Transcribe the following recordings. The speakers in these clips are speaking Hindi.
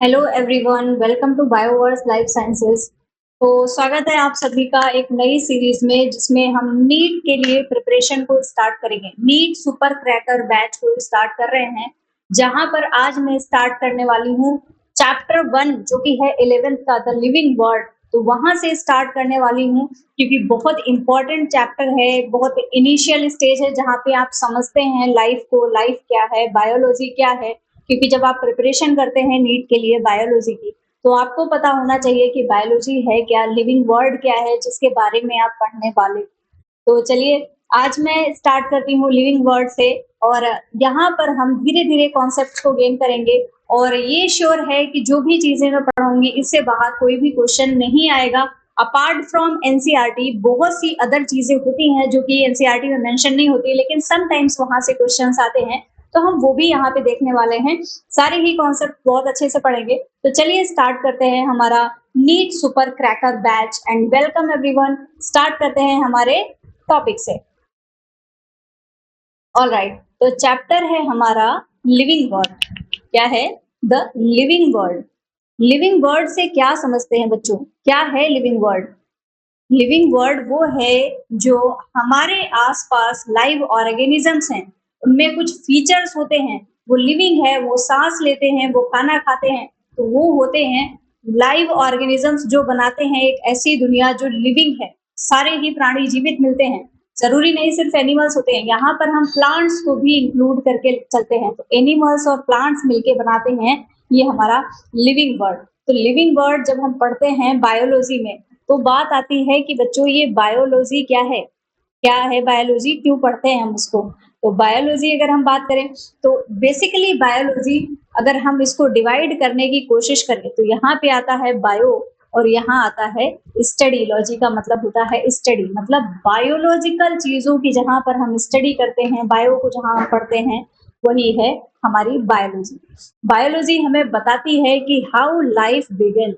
Hello everyone, welcome to Bioverse life sciences. तो स्वागत है आप सभी का एक नई सीरीज में जिसमें हम नीट के लिए प्रिपरेशन को स्टार्ट करेंगे। नीट सुपर क्रैकर बैच को स्टार्ट कर रहे हैं, जहां पर आज मैं स्टार्ट करने वाली हूँ चैप्टर 1 जो कि है 11th का द लिविंग वर्ल्ड। तो वहां से स्टार्ट करने वाली हूँ क्योंकि बहुत इंपॉर्टेंट चैप्टर है, बहुत इनिशियल स्टेज है जहाँ पे आप समझते हैं लाइफ को, लाइफ क्या है, बायोलॉजी क्या है। क्योंकि जब आप प्रिपरेशन करते हैं नीट के लिए बायोलॉजी की, तो आपको पता होना चाहिए कि बायोलॉजी है क्या, लिविंग वर्ल्ड क्या है जिसके बारे में आप पढ़ने वाले। तो चलिए, आज मैं स्टार्ट करती हूँ लिविंग वर्ड से। और यहाँ पर हम धीरे धीरे कॉन्सेप्ट को गेन करेंगे। और ये श्योर है कि जो भी चीजें मैं पढ़ाऊंगी इससे बाहर कोई भी क्वेश्चन नहीं आएगा। अपार्ट फ्रॉम एनसीईआरटी बहुत सी अदर चीजें होती हैं जो कि एनसीईआरटी में मेंशन नहीं होती, लेकिन समटाइम्स वहां से क्वेश्चंस आते हैं, तो हम वो भी यहाँ पे देखने वाले हैं। सारे ही कॉन्सेप्ट बहुत अच्छे से पढ़ेंगे। तो चलिए स्टार्ट करते हैं हमारा NEET super cracker batch and welcome everyone. Start करते हैं हमारे टॉपिक से। ऑल राइट, तो चैप्टर है हमारा लिविंग वर्ल्ड। क्या है? The living world. Living world से क्या समझते हैं बच्चों? क्या है लिविंग वर्ल्ड? लिविंग वर्ल्ड वो है जो हमारे आसपास लाइव ऑर्गेनिजम्स हैं, उनमें कुछ फीचर्स होते हैं, वो लिविंग है, वो सांस लेते हैं, वो खाना खाते हैं, तो वो होते हैं लाइव ऑर्गेनिजम्स जो बनाते हैं एक ऐसी दुनिया जो लिविंग है। सारे ही प्राणी जीवित मिलते हैं, जरूरी नहीं सिर्फ एनिमल्स होते हैं, यहाँ पर हम प्लांट्स को भी इंक्लूड करके चलते हैं। तो एनिमल्स और प्लांट्स मिलके बनाते हैं ये हमारा लिविंग वर्ल्ड। तो लिविंग वर्ल्ड जब हम पढ़ते हैं बायोलॉजी में, तो बात आती है कि बच्चों ये बायोलॉजी क्या है? क्या है बायोलॉजी, क्यों पढ़ते हैं हम उसको? तो बायोलॉजी अगर हम बात करें तो बेसिकली बायोलॉजी, अगर हम इसको डिवाइड करने की कोशिश करें तो यहाँ पे आता है बायो और यहाँ आता है स्टडी। लॉजी का मतलब होता है स्टडी, मतलब बायोलॉजिकल चीजों की जहाँ पर हम स्टडी करते हैं, बायो को जहाँ हम पढ़ते हैं, वही है हमारी बायोलॉजी। बायोलॉजी हमें बताती है कि हाउ लाइफ बिगिन,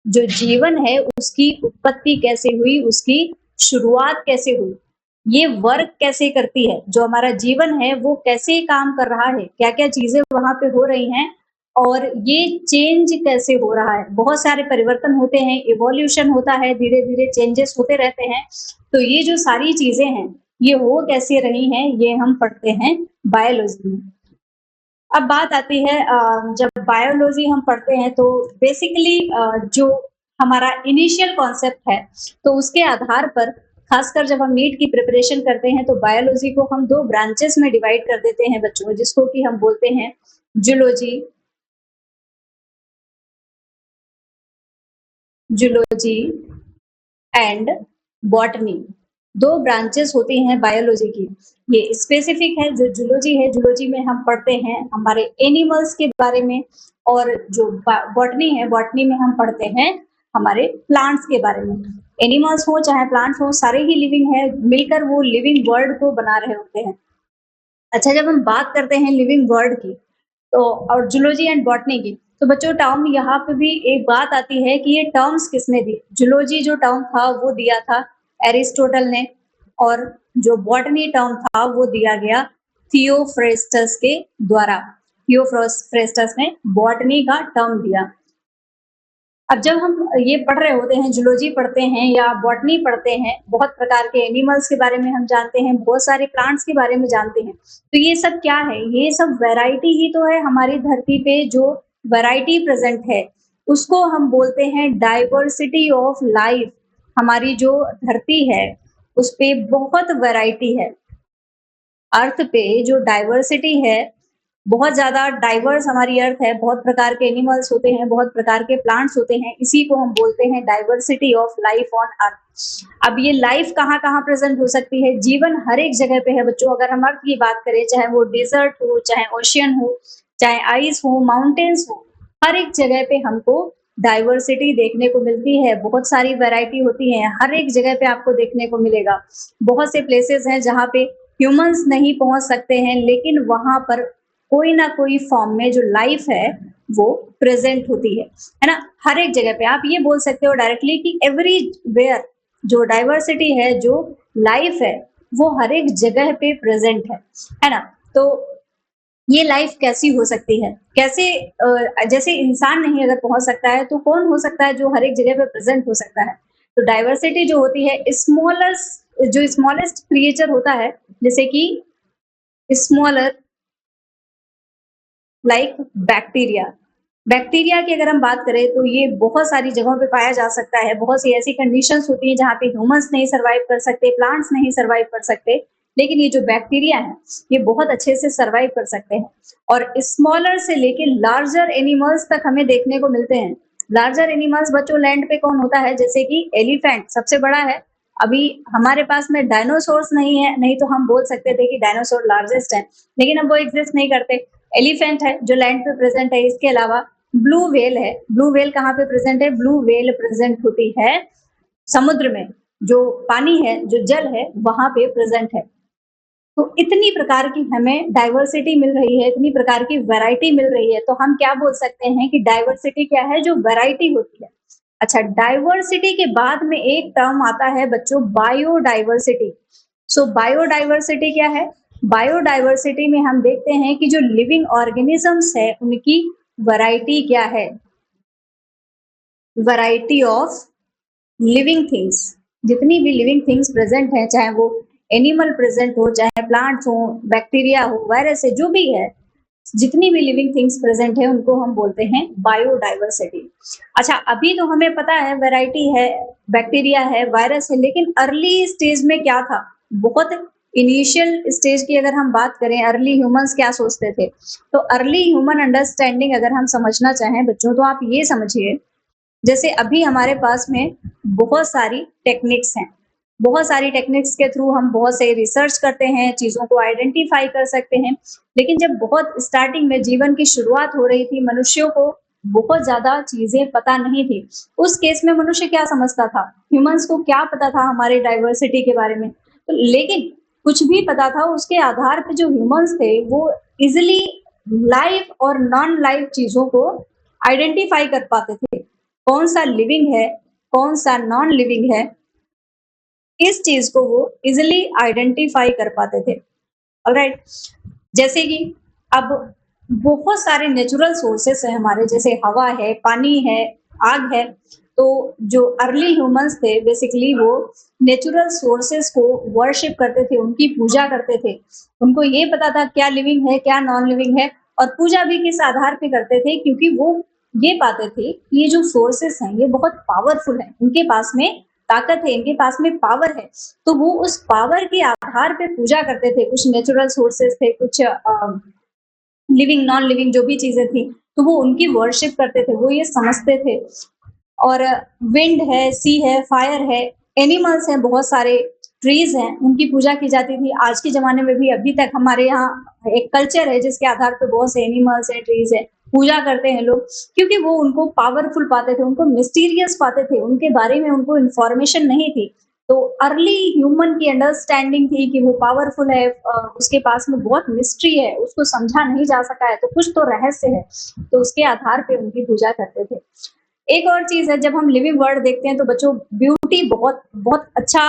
जो जीवन है उसकी उत्पत्ति कैसे हुई, उसकी शुरुआत कैसे हुई, ये वर्क कैसे करती है, जो हमारा जीवन है वो कैसे काम कर रहा है, क्या क्या चीजें वहां पे हो रही हैं, और ये चेंज कैसे हो रहा है। बहुत सारे परिवर्तन होते हैं, इवोल्यूशन होता है, धीरे धीरे चेंजेस होते रहते हैं। तो ये जो सारी चीजें हैं ये हो कैसे रही हैं, ये हम पढ़ते हैं बायोलॉजी में। अब बात आती है जब बायोलॉजी हम पढ़ते हैं तो बेसिकली जो हमारा इनिशियल कॉन्सेप्ट है, तो उसके आधार पर खासकर जब हम नीट की प्रिपरेशन करते हैं तो बायोलॉजी को हम दो ब्रांचेस में डिवाइड कर देते हैं बच्चों, जिसको कि हम बोलते हैं जूलॉजी, जूलॉजी एंड बॉटनी। दो ब्रांचेस होती हैं बायोलॉजी की। ये स्पेसिफिक है जो जूलॉजी है, जूलॉजी में हम पढ़ते हैं हमारे एनिमल्स के बारे में, और जो बॉटनी है, बॉटनी में हम पढ़ते हैं हमारे प्लांट्स के बारे में। एनिमल्स हो चाहे प्लांट्स हो, सारे ही लिविंग है, मिलकर वो लिविंग वर्ल्ड को बना रहे होते हैं। अच्छा, जब हम बात करते हैं लिविंग वर्ल्ड की तो और जूलॉजी एंड बॉटनी की, तो बच्चों टर्म यहाँ पे भी एक बात आती है कि ये टर्म्स किसने दी। जूलॉजी जो टर्म था वो दिया था एरिस्टोटल ने, और जो बॉटनी टर्म था वो दिया गया थियोफ्रेस्टस के द्वारा। थियोफ्रेस्टस ने बॉटनी का टर्म दिया। अब जब हम ये पढ़ रहे होते हैं, जूलॉजी पढ़ते हैं या बॉटनी पढ़ते हैं, बहुत प्रकार के एनिमल्स के बारे में हम जानते हैं, बहुत सारे प्लांट्स के बारे में जानते हैं। तो ये सब क्या है? ये सब वैरायटी ही तो है हमारी धरती पे। जो वैरायटी प्रेजेंट है उसको हम बोलते हैं डाइवर्सिटी ऑफ लाइफ। हमारी जो धरती है उस पे बहुत वैरायटी है। अर्थ पे जो डाइवर्सिटी है, बहुत ज्यादा डाइवर्स हमारी अर्थ है, बहुत प्रकार के एनिमल्स होते हैं, बहुत प्रकार के प्लांट्स होते हैं, इसी को हम बोलते हैं diversity of life on earth. अब ये लाइफ कहाँ कहाँ प्रेजेंट हो सकती है? जीवन हर एक जगह पे है बच्चों। अगर हम अर्थ की बात करें, चाहे वो डेजर्ट हो, चाहे ओशियन हो, चाहे आइस हो, माउंटेन्स हो, हर एक जगह पे हमको डाइवर्सिटी देखने को मिलती है, बहुत सारी वैरायटी होती है, हर एक जगह पे आपको देखने को मिलेगा। बहुत से प्लेसेस हैं जहाँ पे ह्यूमंस नहीं पहुंच सकते हैं, लेकिन वहां पर कोई ना कोई फॉर्म में जो लाइफ है वो प्रेजेंट होती है ना। हर एक जगह पे आप ये बोल सकते हो डायरेक्टली कि एवरीवेयर जो डाइवर्सिटी है, जो लाइफ है, वो हर एक जगह पे प्रेजेंट है ना। तो ये लाइफ कैसी हो सकती है, कैसे जैसे इंसान नहीं अगर पहुंच सकता है तो कौन हो सकता है जो हर एक जगह पे प्रेजेंट हो सकता है। तो डाइवर्सिटी जो होती है, स्मॉलेस्ट क्रिएचर होता है, जैसे कि स्मॉलर लाइक बैक्टीरिया। बैक्टीरिया की अगर हम बात करें तो ये बहुत सारी जगहों पे पाया जा सकता है। बहुत सी ऐसी कंडीशंस होती हैं जहाँ पे ह्यूमंस नहीं सर्वाइव कर सकते, प्लांट्स नहीं सर्वाइव कर सकते, लेकिन ये जो बैक्टीरिया है ये बहुत अच्छे से सर्वाइव कर सकते हैं। और स्मॉलर से लेके लार्जर एनिमल्स तक हमें देखने को मिलते हैं। लार्जर एनिमल्स बच्चों लैंड पे कौन होता है, जैसे कि एलिफेंट सबसे बड़ा है। अभी हमारे पास में डायनासोर्स नहीं है, नहीं तो हम बोल सकते थे कि डायनासोर लार्जेस्ट है, लेकिन अब वो एग्जिस्ट नहीं करते। एलिफेंट है जो लैंड पे प्रेजेंट है। इसके अलावा ब्लू व्हेल है। ब्लू व्हेल कहाँ पे प्रेजेंट है? ब्लू व्हेल प्रेजेंट होती है समुद्र में, जो पानी है, जो जल है, वहां पे प्रेजेंट है। तो इतनी प्रकार की हमें डाइवर्सिटी मिल रही है, इतनी प्रकार की वैरायटी मिल रही है, तो हम क्या बोल सकते हैं कि डाइवर्सिटी क्या है? जो वैरायटी होती है। अच्छा, डाइवर्सिटी के बाद में एक टर्म आता है बच्चों, बायोडाइवर्सिटी। सो बायोडाइवर्सिटी क्या है? बायोडाइवर्सिटी में हम देखते हैं कि जो लिविंग ऑर्गेनिजम्स है उनकी वैरायटी क्या है? Variety of living things. जितनी भी लिविंग थिंग्स प्रेजेंट है, चाहे वो एनिमल प्रेजेंट हो, चाहे प्लांट्स हो, बैक्टीरिया हो, वायरस है, जो भी है, जितनी भी लिविंग थिंग्स प्रेजेंट है उनको हम बोलते हैं बायोडाइवर्सिटी। अच्छा, अभी तो हमें पता है वैरायटी है, बैक्टीरिया है, वायरस है, लेकिन अर्ली स्टेज में क्या था? बहुत इनिशियल स्टेज की अगर हम बात करें, अर्ली ह्यूमंस क्या सोचते थे, तो अर्ली ह्यूमन अंडरस्टैंडिंग अगर हम समझना चाहें बच्चों, तो आप ये समझिए, जैसे अभी हमारे पास में बहुत सारी टेक्निक्स हैं। बहुत सारी टेक्निक्स के थ्रू हम बहुत से रिसर्च करते हैं, चीजों को आइडेंटिफाई कर सकते हैं। लेकिन जब बहुत स्टार्टिंग में जीवन की शुरुआत हो रही थी, मनुष्यों को बहुत ज्यादा चीजें पता नहीं थी। उस केस में मनुष्य क्या समझता था? ह्यूमंस को क्या पता था हमारे डाइवर्सिटी के बारे में? तो लेकिन कुछ भी पता था, उसके आधार पर जो ह्यूमंस थे वो इजिली लाइव और नॉन लाइव चीजों को आइडेंटिफाई कर पाते थे। कौन सा लिविंग है, कौन सा नॉन लिविंग है, इस चीज को वो इजिली आइडेंटिफाई कर पाते थे। ऑलराइट, जैसे कि अब बहुत सारे नेचुरल सोर्सेस है हमारे, जैसे हवा है, पानी है, आग है। तो जो अर्ली ह्यूमंस थे बेसिकली वो नेचुरल सोर्सेस को वर्शिप करते थे, उनकी पूजा करते थे। उनको ये पता था क्या लिविंग है, क्या नॉन लिविंग है, और पूजा भी किस आधार पे करते थे? क्योंकि वो ये पाते थे कि ये जो सोर्सेस हैं ये बहुत पावरफुल है, उनके पास में ताकत है, इनके पास में पावर है। तो वो उस पावर के आधार पे पूजा करते थे। कुछ नेचुरल सोर्सेस थे, कुछ लिविंग नॉन लिविंग जो भी चीजें थी, तो वो उनकी वर्शिप करते थे, वो ये समझते थे। और विंड है, सी है, फायर है, एनिमल्स हैं, बहुत सारे ट्रीज हैं, उनकी पूजा की जाती थी। आज के जमाने में भी अभी तक हमारे यहाँ एक कल्चर है जिसके आधार पर बहुत से एनिमल्स हैं, ट्रीज है, पूजा करते हैं लोग, क्योंकि वो उनको पावरफुल पाते थे, उनको मिस्टीरियस पाते थे, उनके बारे में उनको इंफॉर्मेशन नहीं थी। तो अर्ली ह्यूमन की अंडरस्टैंडिंग थी कि वो पावरफुल है, उसके पास में बहुत मिस्ट्री है, उसको समझा नहीं जा सका है, तो कुछ तो रहस्य है, तो उसके आधार पे उनकी पूजा करते थे। एक और चीज है, जब हम लिविंग वर्ल्ड देखते हैं तो बच्चों ब्यूटी बहुत बहुत अच्छा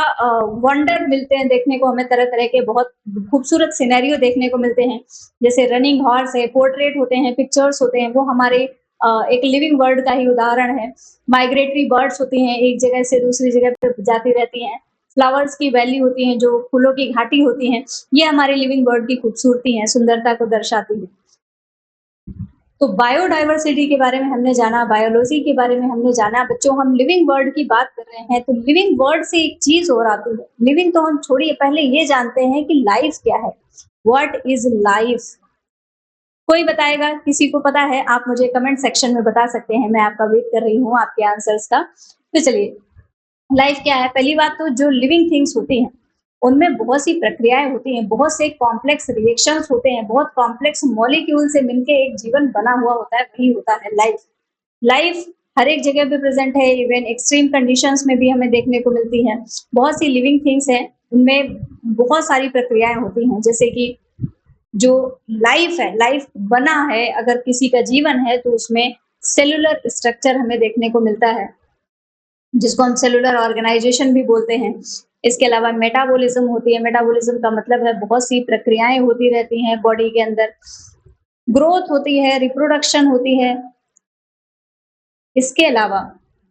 वंडर मिलते हैं देखने को हमें, तरह तरह के बहुत खूबसूरत सिनेरियो देखने को मिलते हैं। जैसे रनिंग हॉर्स है, पोर्ट्रेट होते हैं, पिक्चर्स होते हैं, वो हमारे एक लिविंग वर्ल्ड का ही उदाहरण है। माइग्रेटरी बर्ड्स होती हैं, एक जगह से दूसरी जगह पे जाती रहती हैं। फ्लावर्स की वैली होती हैं, जो फूलों की घाटी होती हैं, ये हमारे लिविंग वर्ल्ड की खूबसूरती है, सुंदरता को दर्शाती है। तो बायोडाइवर्सिटी के बारे में हमने जाना, बायोलॉजी के बारे में हमने जाना। बच्चों, हम लिविंग वर्ल्ड की बात कर रहे हैं, तो लिविंग वर्ल्ड से एक चीज और आती है। लिविंग तो हम छोड़िए, पहले ये जानते हैं कि लाइफ क्या है। What is life? कोई बताएगा? किसी को पता है? आप मुझे कमेंट सेक्शन में बता सकते हैं, मैं आपका वेट कर रही हूँ आपके आंसर्स का। तो चलिए, लाइफ क्या है? पहली बात तो जो लिविंग थिंग्स होती हैं उनमें बहुत सी प्रक्रियाएं होती हैं, बहुत से कॉम्प्लेक्स रिएक्शंस होते हैं, बहुत कॉम्प्लेक्स मॉलिक्यूल से मिलकर एक जीवन बना हुआ होता है, वही होता है लाइफ। लाइफ हर एक जगह पे प्रेजेंट है, इवन एक्सट्रीम कंडीशंस में भी हमें देखने को मिलती है। बहुत सी लिविंग थिंग्स हैं, उनमें बहुत सारी प्रक्रियाएं होती हैं, जैसे कि जो लाइफ है, लाइफ बना है, अगर किसी का जीवन है तो उसमें सेलुलर स्ट्रक्चर हमें देखने को मिलता है, जिसको हम सेलुलर ऑर्गेनाइजेशन भी बोलते हैं। इसके अलावा मेटाबॉलिज्म होती है। मेटाबॉलिज्म का मतलब है बहुत सी प्रक्रियाएं होती रहती हैं बॉडी के अंदर। ग्रोथ होती है, रिप्रोडक्शन होती है। इसके अलावा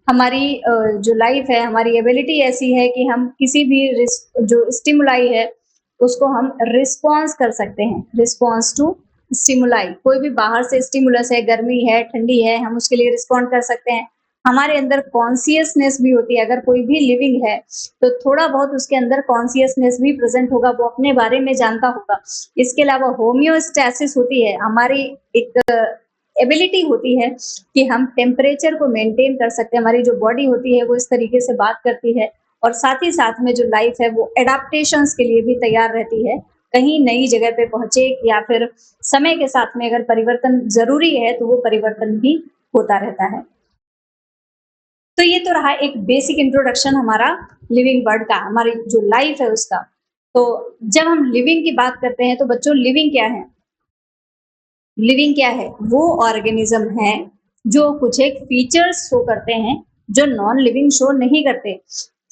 हमारी जो लाइफ है, हमारी एबिलिटी ऐसी है कि हम किसी भी जो स्टिमुलाई है उसको हम रिस्पॉन्स कर सकते हैं, रिस्पॉन्स टू स्टिमुलाई। कोई भी बाहर से स्टिमुलस है, गर्मी है, ठंडी है, हम उसके लिए रिस्पॉन्ड कर सकते हैं। हमारे अंदर कॉन्सियसनेस भी होती है, अगर कोई भी लिविंग है तो थोड़ा बहुत उसके अंदर कॉन्सियसनेस भी प्रेजेंट होगा, वो अपने बारे में जानता होगा। इसके अलावा होम्योस्टैसिस होती है, हमारी एक एबिलिटी होती है कि हम टेम्परेचर को मेंटेन कर सकते हैं। हमारी जो बॉडी होती है वो इस तरीके से बात करती है, और साथ ही साथ में जो लाइफ है वो एडाप्टेशंस के लिए भी तैयार रहती है। कहीं नई जगह पे पहुंचे या फिर समय के साथ में अगर परिवर्तन जरूरी है तो वो परिवर्तन भी होता रहता है। तो ये तो रहा एक बेसिक इंट्रोडक्शन हमारा लिविंग वर्ड का, हमारी जो लाइफ है उसका। तो जब हम लिविंग की बात करते हैं तो बच्चों लिविंग क्या है? लिविंग क्या है? वो ऑर्गेनिज्म है जो कुछ एक फीचर्स शो करते हैं जो नॉन लिविंग शो नहीं करते।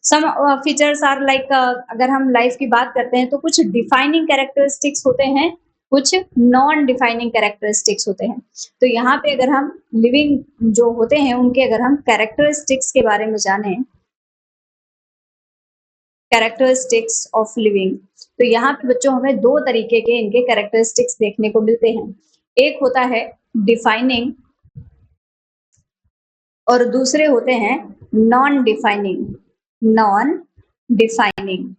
सम फीचर्स आर लाइक, अगर हम लाइफ की बात करते हैं तो कुछ डिफाइनिंग कैरेक्टरिस्टिक्स होते हैं, कुछ नॉन डिफाइनिंग कैरेक्टरिस्टिक्स होते हैं। तो यहाँ पे अगर हम लिविंग जो होते हैं उनके अगर हम कैरेक्टरिस्टिक्स के बारे में जाने, कैरेक्टरिस्टिक्स ऑफ लिविंग, तो यहाँ पे बच्चों हमें दो तरीके के इनके कैरेक्टरिस्टिक्स देखने को मिलते हैं। एक होता है डिफाइनिंग और दूसरे होते हैं नॉन डिफाइनिंग। नॉन डिफाइनिंग,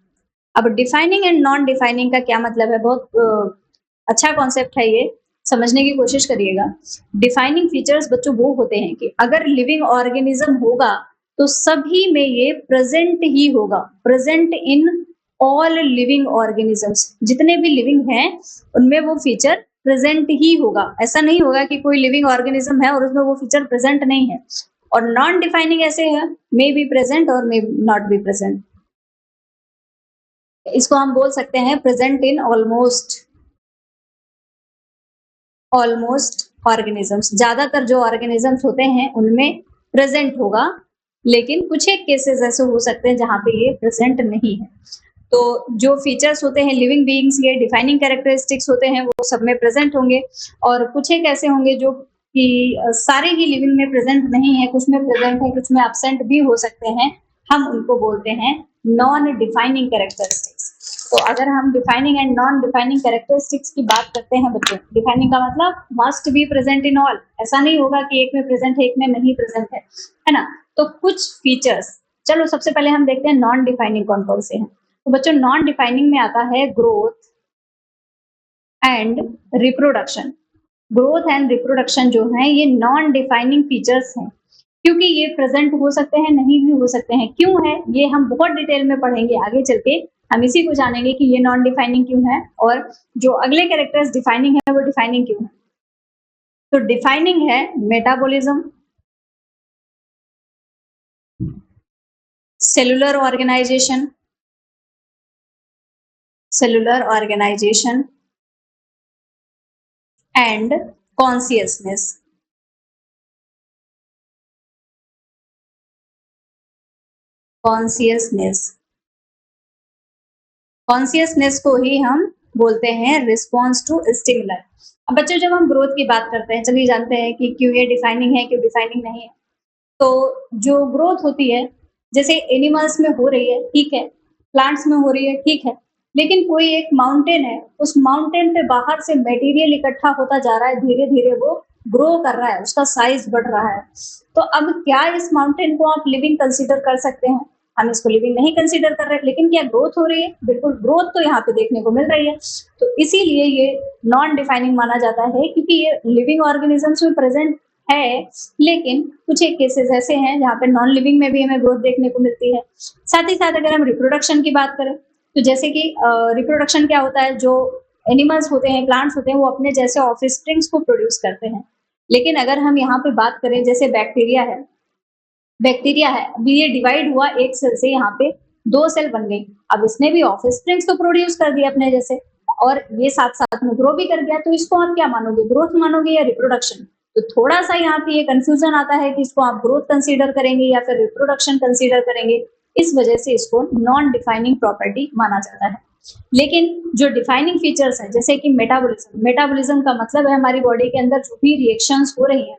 अब डिफाइनिंग एंड नॉन डिफाइनिंग का क्या मतलब है? बहुत अच्छा कॉन्सेप्ट है ये, समझने की कोशिश करिएगा। डिफाइनिंग फीचर्स बच्चों वो होते हैं कि अगर लिविंग ऑर्गेनिज्म होगा तो सभी में ये प्रेजेंट ही होगा, present in all living organisms. जितने भी लिविंग हैं उनमें वो फीचर प्रेजेंट ही होगा। ऐसा नहीं होगा कि कोई लिविंग ऑर्गेनिज्म है और उसमें वो फीचर प्रेजेंट नहीं है। और नॉन डिफाइनिंग ऐसे है, मे बी प्रेजेंट और मे नॉट बी प्रेजेंट। इसको हम बोल सकते हैं प्रेजेंट इन ऑलमोस्ट ऑर्गेनिजम्स। ज्यादातर जो ऑर्गेनिजम्स होते हैं उनमें प्रेजेंट होगा, लेकिन कुछ एक केसेस ऐसे हो सकते हैं जहां पे ये प्रेजेंट नहीं है। तो जो फीचर्स होते हैं लिविंग बीइंग्स के, डिफाइनिंग कैरेक्टरिस्टिक्स होते हैं, वो सब में प्रेजेंट होंगे। और कुछ एक ऐसे होंगे जो कि सारे ही लिविंग में प्रेजेंट नहीं है, कुछ में प्रेजेंट है, कुछ में एब्सेंट भी हो सकते हैं। हम उनको बोलते हैं नॉन डिफाइनिंग कैरेक्टरिस्टिक्स। तो अगर हम defining and non defining characteristics की बात करते हैं बच्चों, डिफाइनिंग का मतलब must be present in all. ऐसा नहीं होगा कि एक में प्रेजेंट है एक में नहीं प्रेजेंट है ना। तो कुछ फीचर्स, चलो सबसे पहले हम देखते हैं नॉन डिफाइनिंग कौन कौन से हैं। तो बच्चों नॉन डिफाइनिंग में आता है growth and reproduction. Growth and reproduction जो है ये नॉन डिफाइनिंग फीचर्स हैं, क्योंकि ये प्रेजेंट हो सकते हैं, नहीं भी हो सकते हैं। क्यों है ये हम बहुत डिटेल में पढ़ेंगे आगे चल के, हम इसी को जानेंगे कि ये नॉन डिफाइनिंग क्यों है और जो अगले कैरेक्टर्स डिफाइनिंग है वो डिफाइनिंग क्यों है। तो डिफाइनिंग है metabolism, cellular organisation, and consciousness. Consciousness को ही हम बोलते हैं रिस्पॉन्स टू स्टिमुलाई। अब बच्चों जब हम ग्रोथ की बात करते हैं, चलिए जानते हैं कि क्यों ये डिफाइनिंग है, क्यों डिफाइनिंग नहीं है। तो जो ग्रोथ होती है जैसे एनिमल्स में हो रही है, ठीक है, प्लांट्स में हो रही है, ठीक है, लेकिन कोई एक माउंटेन है, उस माउंटेन पे बाहर से मटेरियल इकट्ठा होता जा रहा है, धीरे धीरे वो ग्रो कर रहा है, उसका साइज बढ़ रहा है। तो अब क्या इस माउंटेन को आप लिविंग कंसीडर कर सकते हैं? हम इसको लिविंग नहीं कंसीडर कर रहे, लेकिन क्या ग्रोथ हो रही है? बिल्कुल ग्रोथ तो यहाँ पे देखने को मिल रही है। तो इसीलिए ये नॉन डिफाइनिंग माना जाता है, क्योंकि ये लिविंग ऑर्गेनिजम्स में प्रेजेंट है, लेकिन कुछ एक केसेस ऐसे हैं जहाँ पे नॉन लिविंग में भी हमें ग्रोथ देखने को मिलती है। साथ ही साथ अगर हम रिप्रोडक्शन की बात करें तो जैसे कि रिप्रोडक्शन क्या होता है, जो एनिमल्स होते हैं, प्लांट्स होते हैं, वो अपने जैसे ऑफस्प्रिंग्स को प्रोड्यूस करते हैं। लेकिन अगर हम यहाँ पे बात करें जैसे बैक्टीरिया है, अभी ये डिवाइड हुआ एक सेल से, यहाँ पे 2 सेल बन गई। अब इसने भी ऑफस्प्रिंग्स तो प्रोड्यूस कर दिया अपने जैसे, और ये साथ साथ में ग्रो भी कर गया। तो इसको आप क्या मानोगे, ग्रोथ मानोगे या रिप्रोडक्शन? तो थोड़ा सा यहाँ पे ये कंफ्यूजन आता है कि इसको आप ग्रोथ कंसीडर करेंगे या फिर रिप्रोडक्शन कंसीडर करेंगे। इस वजह से इसको नॉन डिफाइनिंग प्रॉपर्टी माना जाता है। लेकिन जो डिफाइनिंग फीचर्स हैं जैसे कि मेटाबॉलिज्म का मतलब है हमारी बॉडी के अंदर जो भी रिएक्शंस हो रही हैं,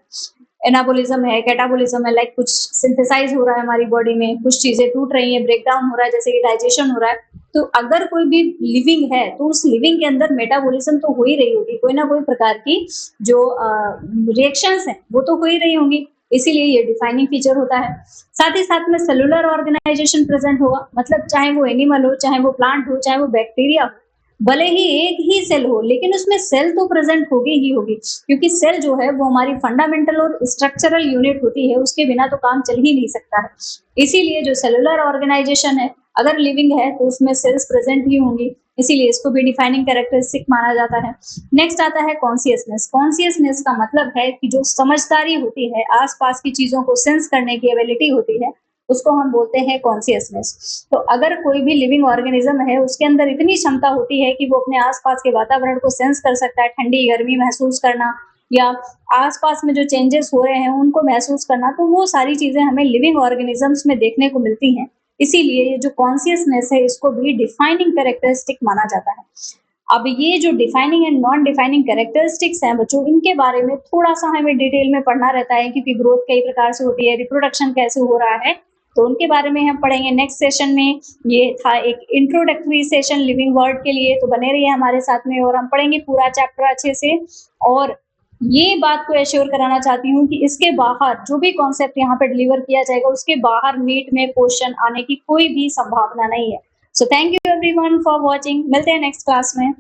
एनाबोलिज्म है, कैटाबोलिज्म है, लाइक कुछ सिंथेसाइज हो रहा है हमारी बॉडी में, कुछ चीजें टूट रही हैं, ब्रेकडाउन हो रहा है, जैसे कि डाइजेशन हो रहा है। तो अगर कोई भी लिविंग है तो उस लिविंग के अंदर मेटाबॉलिज्म तो हो ही रही होगी, कोई ना कोई प्रकार की जो रिएक्शंस हैं वो तो हो ही रही होंगी, इसीलिए ये डिफाइनिंग फीचर होता है। साथ ही साथ में सेलुलर ऑर्गेनाइजेशन प्रेजेंट होगा, मतलब चाहे वो एनिमल हो, चाहे वो प्लांट हो, चाहे वो बैक्टीरिया हो, भले ही एक ही सेल हो लेकिन उसमें सेल तो प्रेजेंट होगी ही होगी, क्योंकि सेल जो है वो हमारी फंडामेंटल और स्ट्रक्चरल यूनिट होती है, उसके बिना तो काम चल ही नहीं सकता है। इसीलिए जो सेलुलर ऑर्गेनाइजेशन है, अगर लिविंग है तो उसमें सेल्स प्रेजेंट ही होंगी, इसीलिए इसको भी डिफाइनिंग कैरेक्टरिस्टिक माना जाता है। नेक्स्ट आता है कॉन्शियसनेस। कॉन्शियसनेस का मतलब है कि जो समझदारी होती है, आसपास की चीजों को सेंस करने की एबिलिटी होती है, उसको हम बोलते हैं कॉन्शियसनेस। तो अगर कोई भी लिविंग ऑर्गेनिज्म है उसके अंदर इतनी क्षमता होती है कि वो अपने आसपास के वातावरण को सेंस कर सकता है, ठंडी गर्मी महसूस करना या आसपास में जो चेंजेस हो रहे हैं उनको महसूस करना, तो वो सारी चीजें हमें लिविंग ऑर्गेनिजम्स में देखने को मिलती हैं। इसीलिए ये जो कॉन्शियसनेस है इसको भी डिफाइनिंग कैरेक्टरिस्टिक माना जाता है। अब ये जो defining and non defining characteristics हैं बच्चों, इनके बारे में थोड़ा सा हमें डिटेल में पढ़ना रहता है, क्योंकि ग्रोथ कई प्रकार से होती है, रिप्रोडक्शन कैसे हो रहा है, तो उनके बारे में हम पढ़ेंगे नेक्स्ट सेशन में। ये था एक इंट्रोडक्टरी सेशन लिविंग वर्ड के लिए, तो बने रहिए हमारे साथ में और हम पढ़ेंगे पूरा चैप्टर अच्छे से। और ये बात को एश्योर कराना चाहती हूँ कि इसके बाहर जो भी कॉन्सेप्ट यहाँ पे डिलीवर किया जाएगा उसके बाहर नीट में क्वेश्चन आने की कोई भी संभावना नहीं है। So thank you everyone for watching, मिलते हैं नेक्स्ट क्लास में।